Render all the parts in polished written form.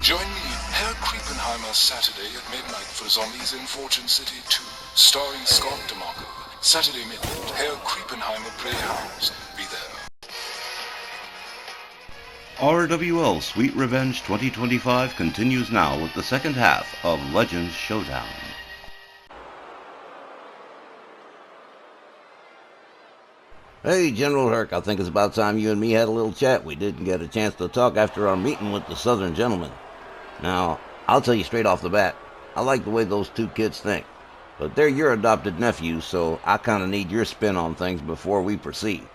Join me, Herr Creepenheimer, Saturday at midnight for Zombies in Fortune City 2, starring Scott DeMarco. Saturday midnight, Herr Creepenheimer Playhouse. Be there. RWL Sweet Revenge 2025 continues now with the second half of Legends Showdown. Hey, General Herc, I think it's about time you and me had a little chat. We didn't get a chance to talk after our meeting with the Southern gentleman. Now, I'll tell you straight off the bat, I like the way those two kids think. But they're your adopted nephews, so I kind of need your spin on things before we proceed.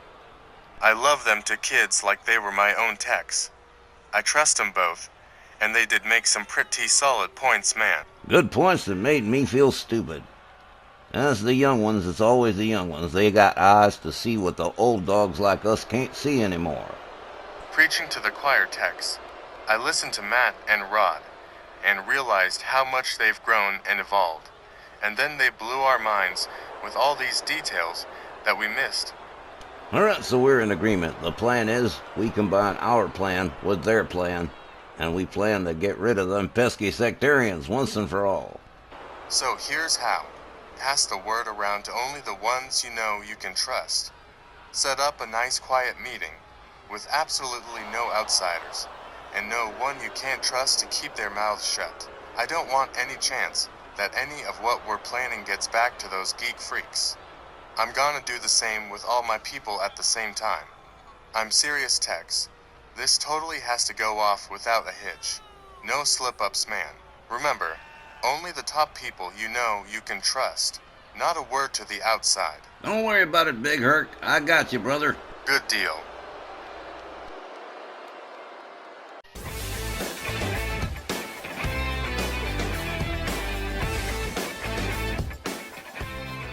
I love them to kids like they were my own techs. I trust them both, and they did make some pretty solid points, man. Good points that made me feel stupid. As the young ones, it's always the young ones. They got eyes to see what the old dogs like us can't see anymore. Preaching to the choir techs, I listened to Matt and Rod, and realized how much they've grown and evolved. And then they blew our minds with all these details that we missed. Alright, so we're in agreement. The plan is, we combine our plan with their plan, and we plan to get rid of them pesky sectarians once and for all. So here's how. Pass the word around to only the ones you know you can trust. Set up a nice quiet meeting with absolutely no outsiders, and no one you can't trust to keep their mouths shut. I don't want any chance that any of what we're planning gets back to those geek freaks. I'm gonna do the same with all my people at the same time. I'm serious, Tex. This totally has to go off without a hitch. No slip-ups, man. Remember, only the top people you know you can trust. Not a word to the outside. Don't worry about it, Big Herc. I got you, brother. Good deal.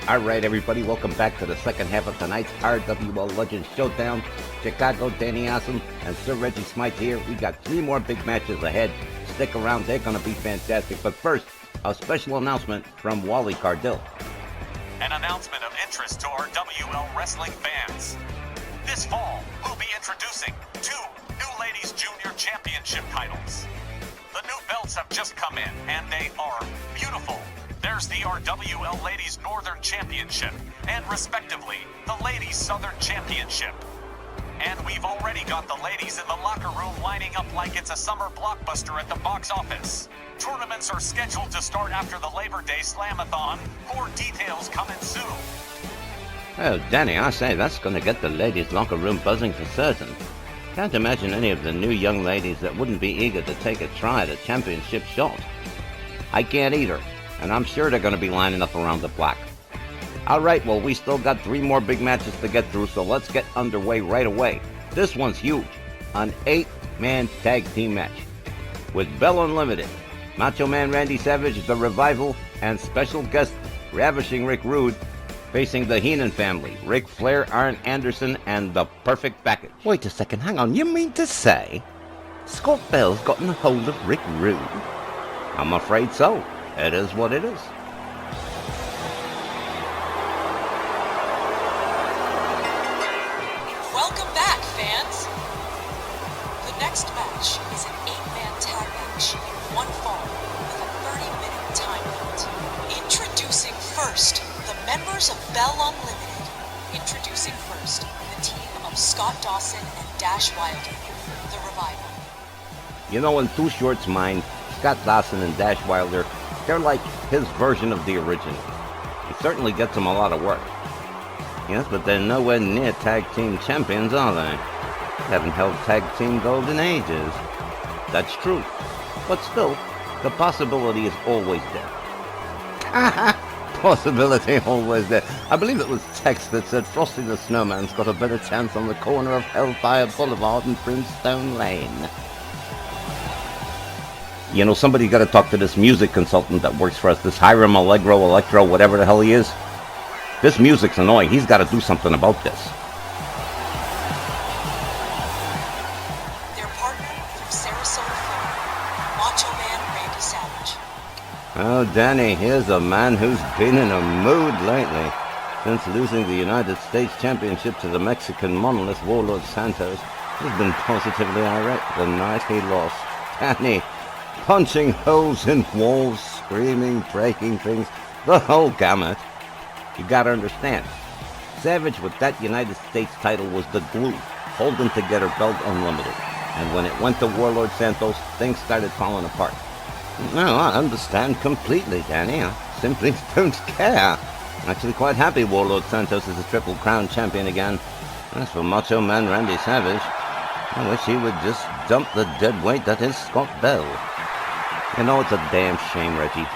Alright, everybody, welcome back to the second half of tonight's RWL Legends Showdown. Chicago, Danny Awesome, and Sir Reggie Smythe here. We got 3 more big matches ahead. Stick around, they're going to be fantastic. But first, a special announcement from Wally Cardell. An announcement of interest to our WL wrestling fans. This fall, we'll be introducing 2 new Ladies Junior Championship titles. The new belts have just come in, and they are beautiful. There's the RWL Ladies Northern Championship, and respectively, the Ladies Southern Championship. And we've already got the ladies in the locker room lining up like it's a summer blockbuster at the box office. Tournaments are scheduled to start after the Labor Day Slamathon. More details coming soon. Oh, Danny, I say, that's going to get the ladies' locker room buzzing for certain. Can't imagine any of the new young ladies that wouldn't be eager to take a try at a championship shot. I can't either, and I'm sure they're going to be lining up around the block. Alright, well, we still got 3 more big matches to get through, so let's get underway right away. This one's huge. An 8-man tag team match. With Bell Unlimited, Macho Man Randy Savage, The Revival, and special guest Ravishing Rick Rude, facing the Heenan family, Ric Flair, Arn Anderson, and the Perfect Package. Wait a second, hang on, you mean to say Scott Bell's gotten a hold of Rick Rude? I'm afraid so. It is what it is. Welcome back, fans! The next match is an 8-man tag match in one fall with a 30-minute time limit. Introducing first, the members of Bell Unlimited. Introducing first, the team of Scott Dawson and Dash Wilder, The Revival. You know, in Too Short's mind, Scott Dawson and Dash Wilder, they're like his version of the original. He certainly gets them a lot of work. Yes, but they're nowhere near tag team champions, are they? Haven't held tag team gold in ages. That's true. But still, the possibility is always there. Possibility always there. I believe it was text that said Frosty the Snowman's got a better chance on the corner of Hellfire Boulevard and Brimstone Lane. You know, somebody got to talk to this music consultant that works for us, this Hiram Allegro, Electro, whatever the hell he is. This music's annoying. He's got to do something about this. Their partner from Sarasota, Florida, Macho Man Randy Savage. Oh, Danny, here's a man who's been in a mood lately. Since losing the United States Championship to the Mexican monolith Warlord Santos, he's been positively irate the night he lost. Danny, punching holes in walls, screaming, breaking things, the whole gamut. You gotta understand, Savage with that United States title was the glue holding together Belt Unlimited. And when it went to Warlord Santos, things started falling apart. No, I understand completely, Danny. I simply don't care. I'm actually quite happy Warlord Santos is a Triple Crown champion again. As for Macho Man Randy Savage, I wish he would just dump the dead weight that is Scott Bell. You know, it's a damn shame, Reggie.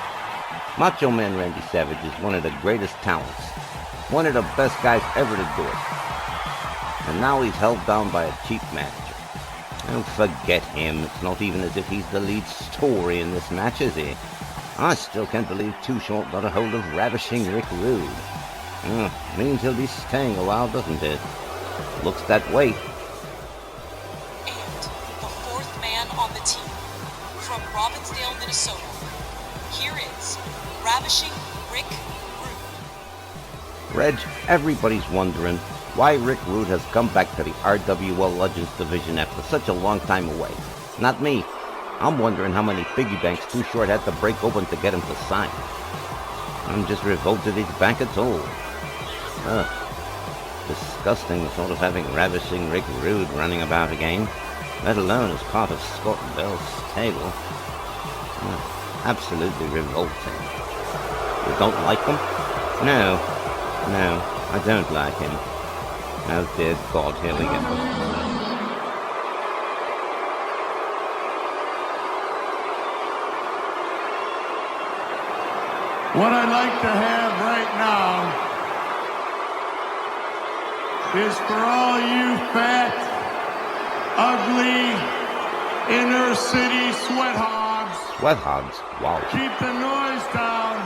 Macho Man Randy Savage is one of the greatest talents. One of the best guys ever to do it. And now he's held down by a cheap manager. Oh, forget him. It's not even as if he's the lead story in this match, is he? I still can't believe Too Short got a hold of Ravishing Rick Rude. Means he'll be staying a while, doesn't it? Looks that way. And the fourth man on the team, from Robbinsdale, Minnesota, here is Ravishing Rick Rude. Reg, everybody's wondering why Rick Rude has come back to the RWL Legends division after such a long time away. Not me. I'm wondering how many piggy banks Too Short had to break open to get him to sign. I'm just revolted he's back at all. Disgusting the thought of having Ravishing Rick Rude running about again, let alone as part of Scott Bell's stable. Absolutely revolting. You don't like him? No, I don't like him. Oh dear God, here we go. What I'd like to have right now is for all you fat, ugly, inner city sweat hogs. Sweat hogs? Wow. Keep the noise down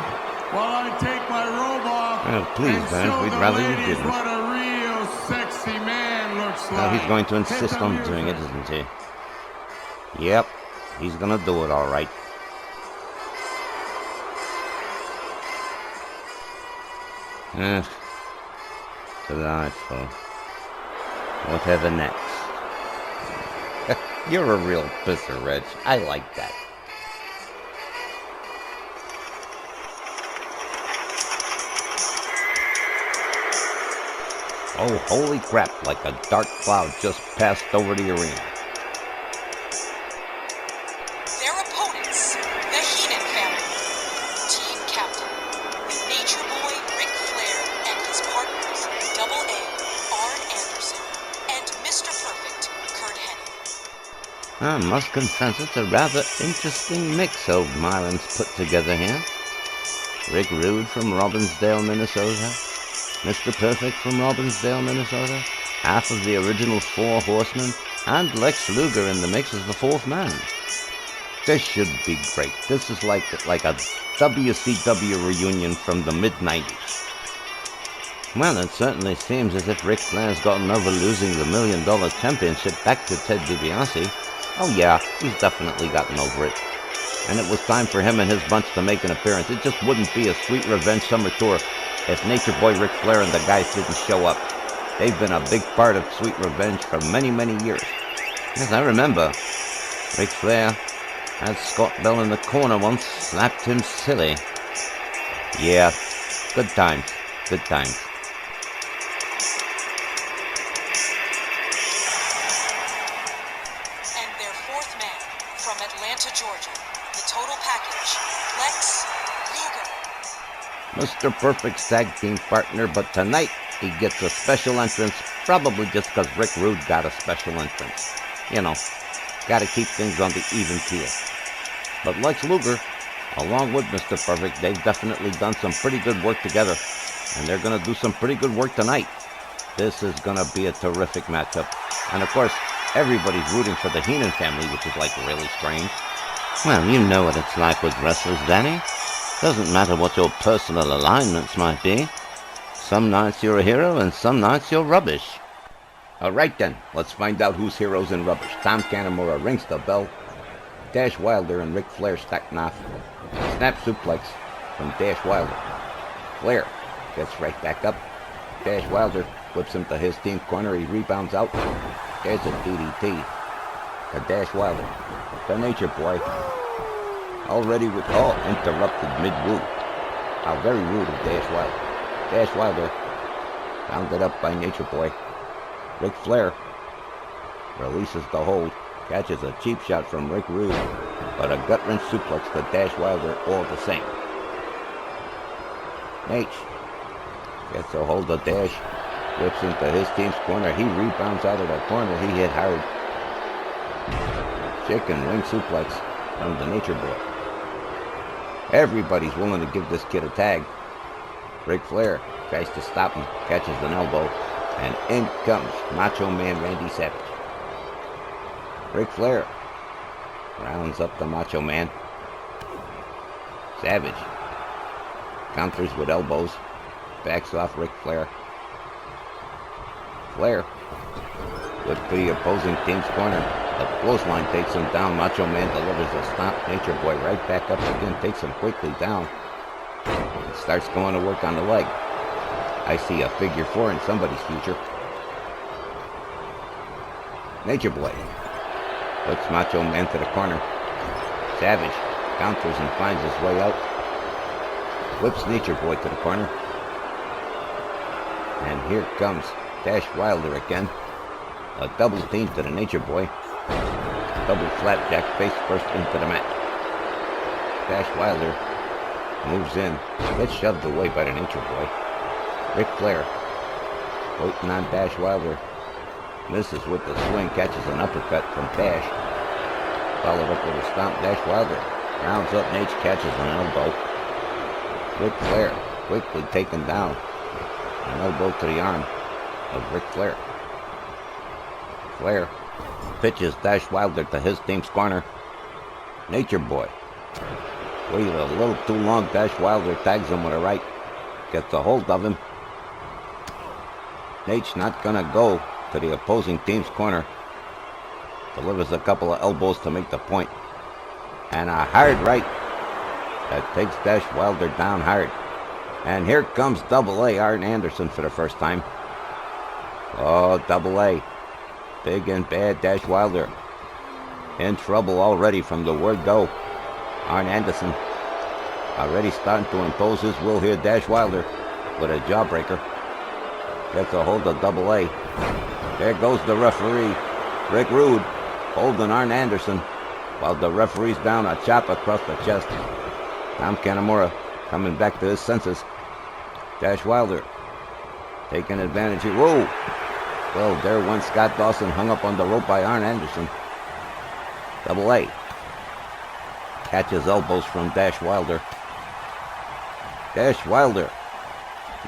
while I take my robe off. Oh, please, and Ben, show we'd the rather you ladies didn't. what a real sexy man looks like. He's going to insist on doing it, isn't he? Yep, he's gonna do it all right. Delightful. Whatever next? You're a real pisser, Reg. I like that. Oh, holy crap, like a dark cloud just passed over the arena. Their opponents, the Heenan family. Team captain, the Nature Boy Ric Flair and his partners, Double A, Arn Anderson, and Mr. Perfect, Curt Hennig. I must confess it's a rather interesting mix of Myrons put together here. Rick Rude from Robbinsdale, Minnesota. Mr. Perfect from Robbinsdale, Minnesota. Half of the original Four Horsemen. And Lex Luger in the mix as the fourth man. This should be great. This is like a WCW reunion from the mid-90s. Well, it certainly seems as if Ric Flair's gotten over losing the $1 Million Championship back to Ted DiBiase. Oh yeah, he's definitely gotten over it. And it was time for him and his bunch to make an appearance. It just wouldn't be a Sweet Revenge Summer Tour if Nature Boy Ric Flair and the guys didn't show up. They've been a big part of Sweet Revenge for many, many years. Yes, I remember. Ric Flair had Scott Bell in the corner once, slapped him silly. Yeah, good times, good times. And their fourth man, from Atlanta, Georgia, the total package, Lex Luger. Mr. Perfect's tag team partner, but tonight he gets a special entrance, probably just because Rick Rude got a special entrance. You know, gotta keep things on the even keel. But Lex Luger, along with Mr. Perfect, they've definitely done some pretty good work together, and they're gonna do some pretty good work tonight. This is gonna be a terrific matchup. And of course, everybody's rooting for the Heenan family, which is like really strange. Well, you know what it's like with wrestlers, Danny. Doesn't matter what your personal alignments might be. Some nights you're a hero and some nights you're rubbish. Alright then, let's find out who's heroes and rubbish. Tom Canamura rings the bell. Dash Wilder and Ric Flair stack knife. Snap suplex from Dash Wilder. Flair gets right back up. Dash Wilder whips him to his team corner. He rebounds out. There's a DDT to Dash Wilder. The Nature Boy Already with interrupted mid-woo. How very rude of Dash Wilder. Dash Wilder, rounded up by Nature Boy. Ric Flair releases the hold, catches a cheap shot from Rick Rude, but a gut-wrench suplex to Dash Wilder all the same. Nate gets a hold of Dash, whips into his team's corner. He rebounds out of the corner. He hit hard. Chicken wing suplex from the Nature Boy. Everybody's willing to give this kid a tag. Ric Flair tries to stop him, catches an elbow, and in comes Macho Man Randy Savage. Ric Flair rounds up the Macho Man. Savage counters with elbows, backs off Ric Flair. Flair with the opposing team's corner. The clothesline takes him down. Macho Man delivers a stomp. Nature Boy right back up again, takes him quickly down. And starts going to work on the leg. I see a figure 4 in somebody's future. Nature Boy puts Macho Man to the corner. Savage counters and finds his way out. Whips Nature Boy to the corner. And here comes Dash Wilder again. A double team to the Nature Boy. Double flapjack face first into the mat. Dash Wilder moves in, gets shoved away by the Nature Boy. Ric Flair waiting on Dash Wilder. Misses with the swing, catches an uppercut from Dash. Followed up with a stomp. Dash Wilder rounds up Nate, catches an elbow. Ric Flair quickly taken down. An elbow to the arm of Ric Flair. Flair pitches Dash Wilder to his team's corner. Nature Boy waited a little too long. Dash Wilder tags him with a right. Gets a hold of him. Nate's not gonna go to the opposing team's corner. Delivers a couple of elbows to make the point. And a hard right that takes Dash Wilder down hard. And here comes Double A, Arn Anderson, for the first time. Oh, Double A. Big and bad Dash Wilder. In trouble already from the word go. Arn Anderson already starting to impose his will here. Dash Wilder with a jawbreaker. Gets a hold of Double A. There goes the referee. Rick Rude holding Arn Anderson while the referee's down a chop across the chest. Tom Kanemaru coming back to his senses. Dash Wilder taking advantage here. Whoa! Well, there went Scott Dawson, hung up on the rope by Arn Anderson. Double A catches elbows from Dash Wilder. Dash Wilder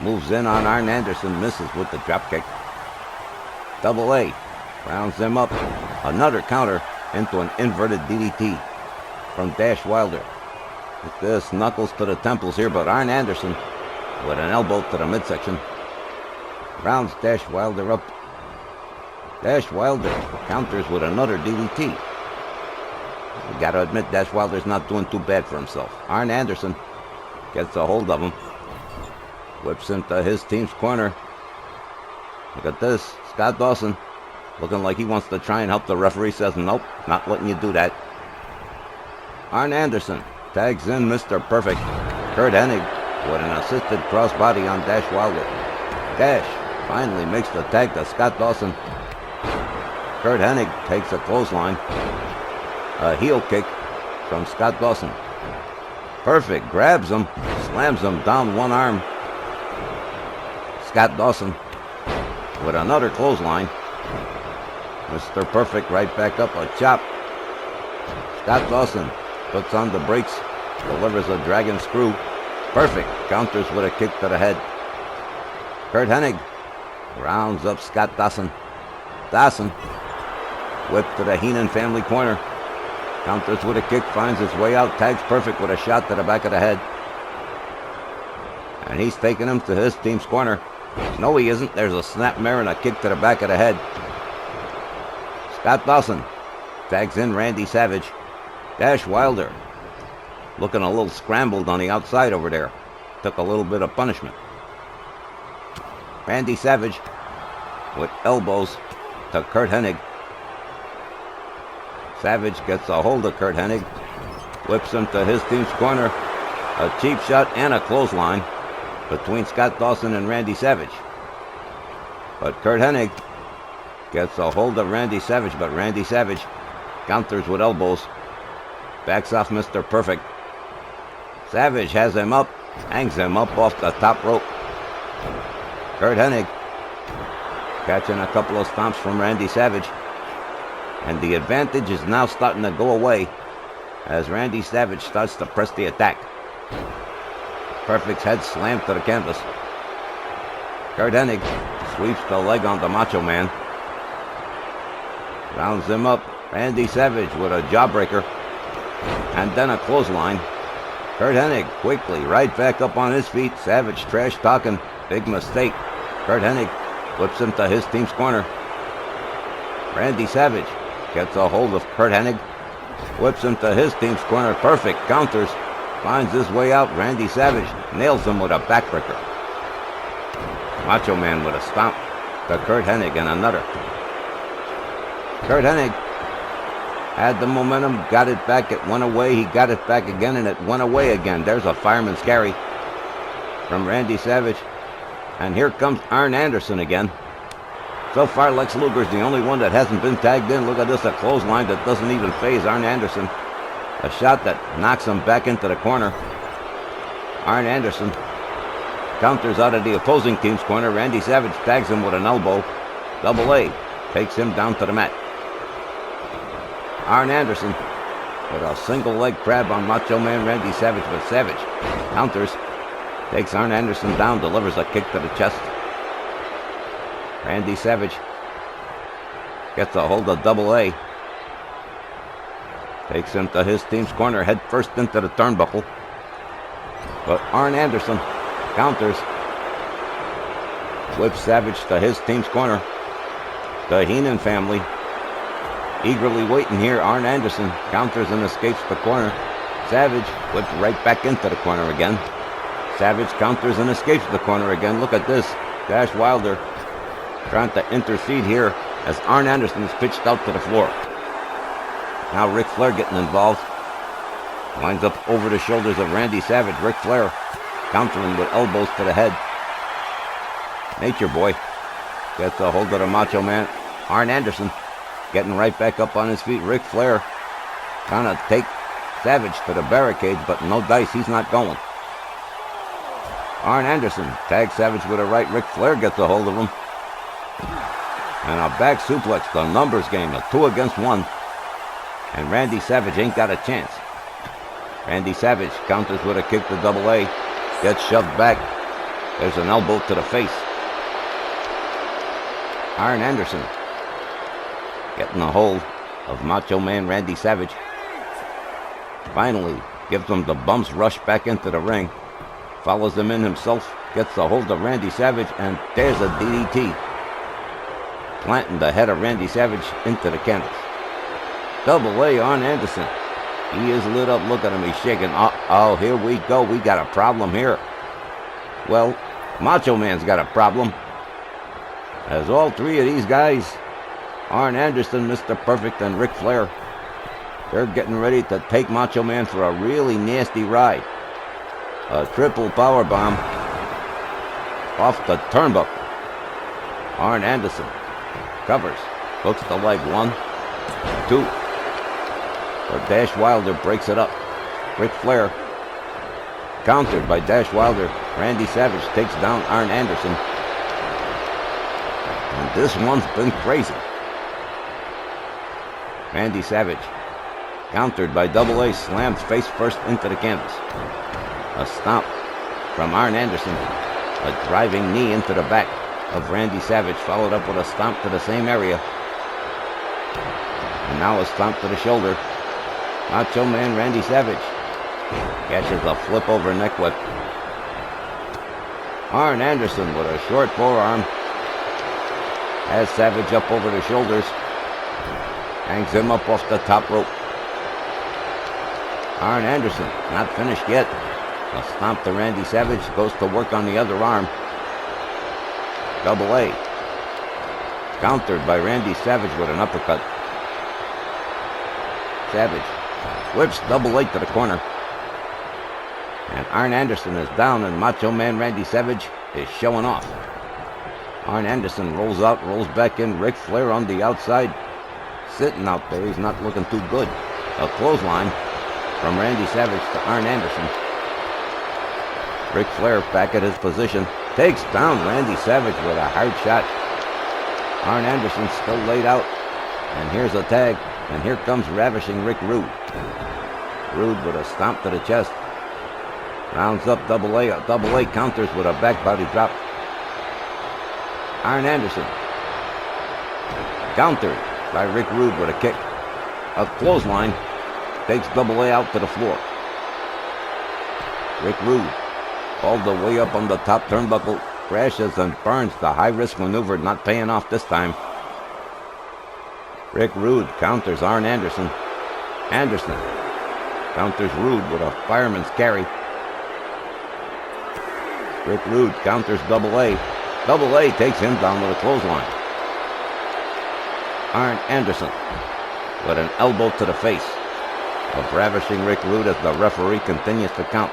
moves in on Arn Anderson, misses with the dropkick. Double A rounds them up. Another counter into an inverted DDT from Dash Wilder. With this, knuckles to the temples here, but Arn Anderson with an elbow to the midsection rounds Dash Wilder up. Dash Wilder counters with another DDT. You gotta admit, Dash Wilder's not doing too bad for himself. Arn Anderson gets a hold of him. Whips him to his team's corner. Look at this. Scott Dawson looking like he wants to try and help. The referee says, nope, not letting you do that. Arn Anderson tags in Mr. Perfect. Curt Hennig with an assisted crossbody on Dash Wilder. Dash finally makes the tag to Scott Dawson. Curt Hennig takes a clothesline. A heel kick from Scott Dawson. Perfect grabs him, slams him down one arm. Scott Dawson with another clothesline. Mr. Perfect right back up, a chop. Scott Dawson puts on the brakes, delivers a dragon screw. Perfect counters with a kick to the head. Curt Hennig rounds up Scott Dawson. Dawson whip to the Heenan family corner. Counters with a kick, finds his way out, tags Perfect with a shot to the back of the head. And he's taking him to his team's corner. No, he isn't. There's a snapmare and a kick to the back of the head. Scott Dawson tags in Randy Savage. Dash Wilder looking a little scrambled on the outside over there. Took a little bit of punishment. Randy Savage with elbows to Curt Hennig. Savage gets a hold of Curt Hennig. whips him to his team's corner. A cheap shot and a clothesline between Scott Dawson and Randy Savage. But Curt Hennig gets a hold of Randy Savage, but Randy Savage counters with elbows. Backs off Mr. Perfect. Savage has him up, hangs him up off the top rope. Curt Hennig catching a couple of stomps from Randy Savage. And the advantage is now starting to go away as Randy Savage starts to press the attack. Perfect's head slammed to the canvas. Curt Hennig sweeps the leg on the Macho Man. Rounds him up. Randy Savage with a jawbreaker. And then a clothesline. Curt Hennig quickly right back up on his feet. Savage trash talking. Big mistake. Curt Hennig whips him to his team's corner. Randy Savage gets a hold of Curt Hennig. Whips him to his team's corner. Perfect counters. Finds his way out. Randy Savage nails him with a backbreaker. Macho Man with a stomp to Curt Hennig and another. Curt Hennig had the momentum, got it back, it went away, he got it back again, and it went away again. There's a fireman's carry from Randy Savage. And here comes Arn Anderson again. So far, Lex Luger's the only one that hasn't been tagged in. Look at this, a clothesline that doesn't even phase Arn Anderson. A shot that knocks him back into the corner. Arn Anderson counters out of the opposing team's corner. Randy Savage tags him with an elbow. Double A takes him down to the mat. Arn Anderson with a single leg crab on Macho Man Randy Savage, but Savage counters, takes Arn Anderson down, delivers a kick to the chest. Randy Savage gets a hold of Double A. Takes him to his team's corner, head first into the turnbuckle. But Arn Anderson counters, whips Savage to his team's corner. The Heenan family eagerly waiting here. Arn Anderson counters and escapes the corner. Savage whips right back into the corner again. Savage counters and escapes the corner again. Look at this. Dash Wilder trying to intercede here as Arn Anderson is pitched out to the floor. Now Ric Flair getting involved. Winds up over the shoulders of Randy Savage. Ric Flair countering with elbows to the head. Nature Boy gets a hold of the Macho Man. Arn Anderson getting right back up on his feet. Ric Flair trying to take Savage to the barricades, but no dice, he's not going. Arn Anderson tags Savage with a right. Ric Flair gets a hold of him. And a back suplex, the numbers game, a 2 against 1. And Randy Savage ain't got a chance. Randy Savage counters with a kick to Double A. Gets shoved back. There's an elbow to the face. Arn Anderson getting a hold of Macho Man Randy Savage. Finally gives him the bumps rush back into the ring. Follows him in himself. Gets a hold of Randy Savage, and there's a DDT. Planting the head of Randy Savage into the canvas. Double A on Anderson. He is lit up. Look at him. He's shaking. Oh, here we go. We got a problem here. Well, Macho Man's got a problem. As all three of these guys, Arn Anderson, Mr. Perfect, and Ric Flair, they're getting ready to take Macho Man for a really nasty ride. A triple power bomb off the turnbuckle. Arn Anderson covers, hooks the leg, 1, 2. But Dash Wilder breaks it up. Ric Flair countered by Dash Wilder. Randy Savage takes down Arn Anderson. And this one's been crazy. Randy Savage countered by Double A, slammed face first into the canvas. A stomp from Arn Anderson. A driving knee into the back of Randy Savage, followed up with a stomp to the same area. And now a stomp to the shoulder. Macho Man Randy Savage catches a flip over neck whip. Arn Anderson with a short forearm has Savage up over the shoulders. Hangs him up off the top rope. Arn Anderson not finished yet. A stomp to Randy Savage, goes to work on the other arm. Double A. Countered by Randy Savage with an uppercut. Savage Whips Double 8 to the corner. And Arn Anderson is down, and Macho Man Randy Savage is showing off. Arn Anderson rolls out, rolls back in. Ric Flair on the outside. Sitting out there. He's not looking too good. A clothesline from Randy Savage to Arn Anderson. Ric Flair back at his position. Takes down Randy Savage with a hard shot. Arn Anderson still laid out. And here's a tag. And here comes Ravishing Rick Rude. Rude with a stomp to the chest. Rounds up Double A. Double A counters with a back body drop. Arn Anderson countered by Rick Rude with a kick. A clothesline takes Double A out to the floor. Rick Rude all the way up on the top turnbuckle, crashes and burns. The high-risk maneuver not paying off this time. Rick Rude counters Arn Anderson. Anderson counters Rude with a fireman's carry. Rick Rude counters Double A. Double A takes him down with a clothesline. Arn Anderson with an elbow to the face of Ravishing Rick Rude as the referee continues to count.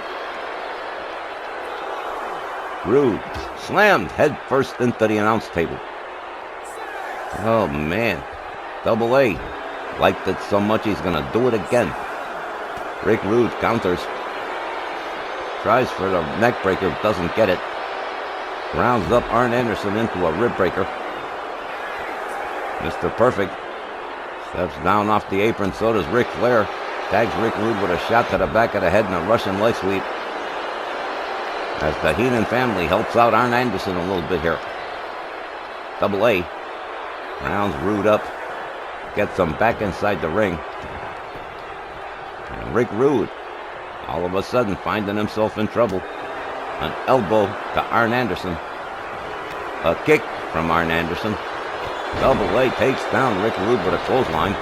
Rude slammed head first into the announce table. Oh man, Double A liked it so much he's gonna do it again. Rick Rude counters. Tries for the neck breaker, doesn't get it. Rounds up Arn Anderson into a rib breaker. Mr. Perfect steps down off the apron, so does Ric Flair. Tags Rick Rude with a shot to the back of the head and a Russian leg sweep. As the Heenan family helps out Arn Anderson a little bit here. Double A rounds Rude up, gets him back inside the ring. And Rick Rude all of a sudden finding himself in trouble. An elbow to Arn Anderson. A kick from Arn Anderson. Double A takes down Rick Rude with a clothesline.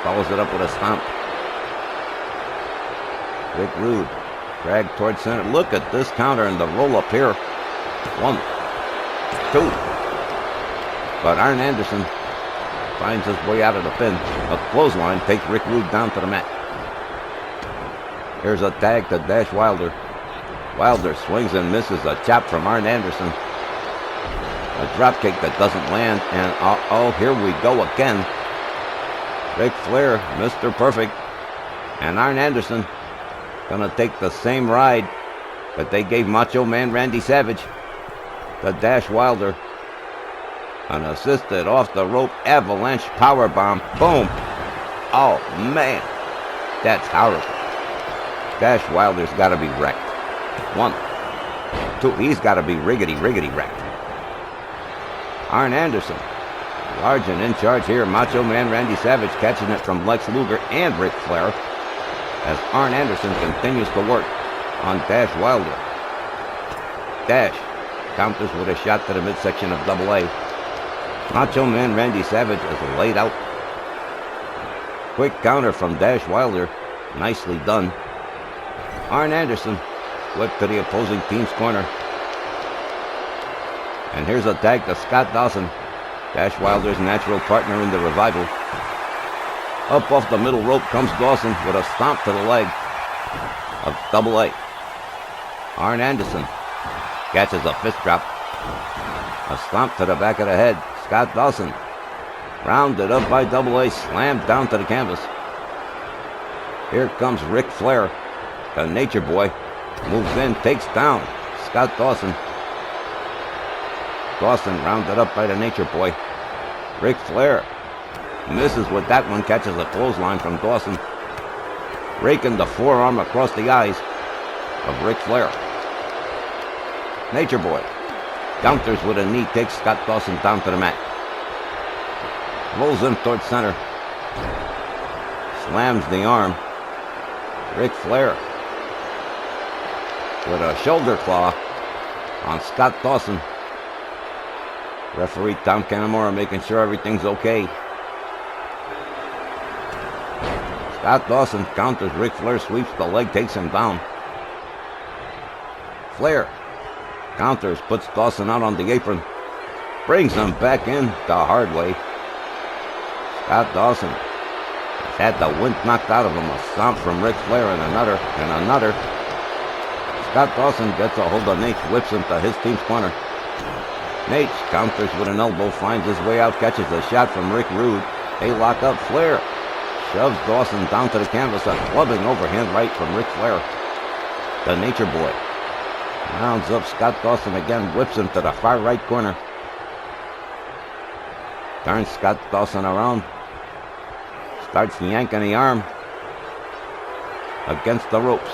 Follows it up with a stomp. Rick Rude dragged towards center. Look at this counter and the roll up here. 1, 2. But Arn Anderson finds his way out of the pin. A clothesline takes Rick Rude down to the mat. Here's a tag to Dash Wilder. Wilder swings and misses a chop from Arn Anderson. A dropkick that doesn't land, and oh, here we go again. Ric Flair, Mr. Perfect, and Arn Anderson gonna take the same ride that they gave Macho Man Randy Savage. The Dash Wilder. An assisted off the rope avalanche powerbomb. Boom. Oh man, that's horrible. Dash Wilder's gotta be wrecked. 1, 2, he's gotta be riggedy wrecked. Arn Anderson, large and in charge here. Macho Man Randy Savage catching it from Lex Luger and Ric Flair as Arn Anderson continues to work on Dash Wilder. Dash counters with a shot to the midsection of Double A. Macho Man Randy Savage is laid out. Quick counter from Dash Wilder. Nicely done. Arn Anderson whip to the opposing team's corner. And here's a tag to Scott Dawson, Dash Wilder's natural partner in the revival. Up off the middle rope comes Dawson with a stomp to the leg of Double A. Arn Anderson catches a fist drop. A stomp to the back of the head. Scott Dawson rounded up by Double A, slammed down to the canvas. Here comes Ric Flair. The Nature Boy moves in, takes down Scott Dawson. Dawson rounded up by the Nature Boy. Ric Flair misses with that one, catches a clothesline from Dawson. Raking the forearm across the eyes of Ric Flair. Nature Boy counters with a knee, takes Scott Dawson down to the mat. Rolls him towards center. Slams the arm. Ric Flair with a shoulder claw on Scott Dawson. Referee Tom Canamora making sure everything's okay. Scott Dawson counters. Ric Flair sweeps the leg, takes him down. Flair counters, puts Dawson out on the apron, brings him back in the hard way. Scott Dawson had the wind knocked out of him. A stomp from Ric Flair and another and another. Scott Dawson gets a hold of Nate, whips him to his team's corner. Nate counters with an elbow, finds his way out, catches a shot from Rick Rude. They lock up. Flair shoves Dawson down to the canvas, a clubbing overhand right from Ric Flair. The Nature Boy rounds up Scott Dawson again, whips him to the far right corner. Turns Scott Dawson around, starts yanking the arm against the ropes.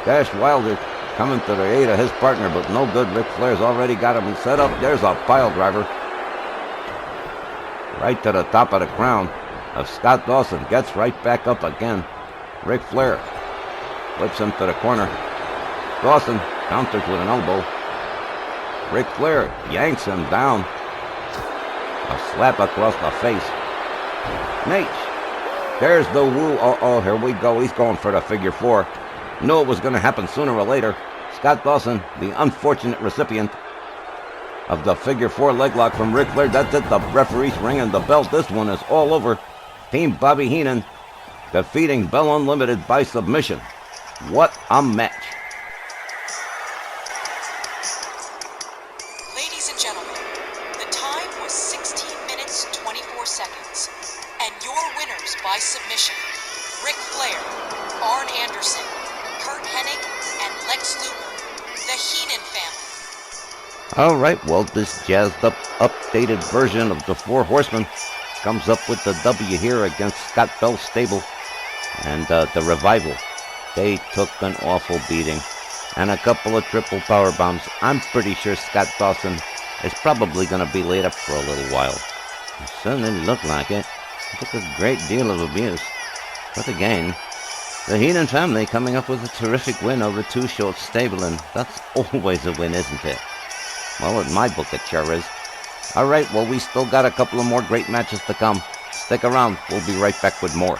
Dash Wilder coming to the aid of his partner, but no good. Ric Flair's already got him set up. There's a pile driver right to the top of the crown of Scott Dawson. Gets right back up again. Ric Flair whips him to the corner. Dawson counters with an elbow. Ric Flair yanks him down. A slap across the face. Nate, there's the woo. Oh, here we go. He's going for the figure four. Knew it was going to happen sooner or later. Scott Dawson, the unfortunate recipient of the figure four leg lock from Ric Flair. That's it. The referee's ringing the bell. This one is all over. Team Bobby Heenan defeating Bell Unlimited by submission. What a match. Ladies and gentlemen, the time was 16 minutes 24 seconds. And your winners by submission, Ric Flair, Arn Anderson, Curt Hennig, and Lex Luger, the Heenan family. All right, well, this jazzed up, updated version of the Four Horsemen comes up with the W here against Scott Bell's stable. And the Revival, they took an awful beating. And a couple of triple power bombs. I'm pretty sure Scott Dawson is probably going to be laid up for a little while. It certainly looked like it. It took a great deal of abuse. But again, the Heenan family coming up with a terrific win over Too Short Stable, and that's always a win, isn't it? Well, in my book, it sure is. All right, well, we still got a couple of more great matches to come. Stick around. We'll be right back with more.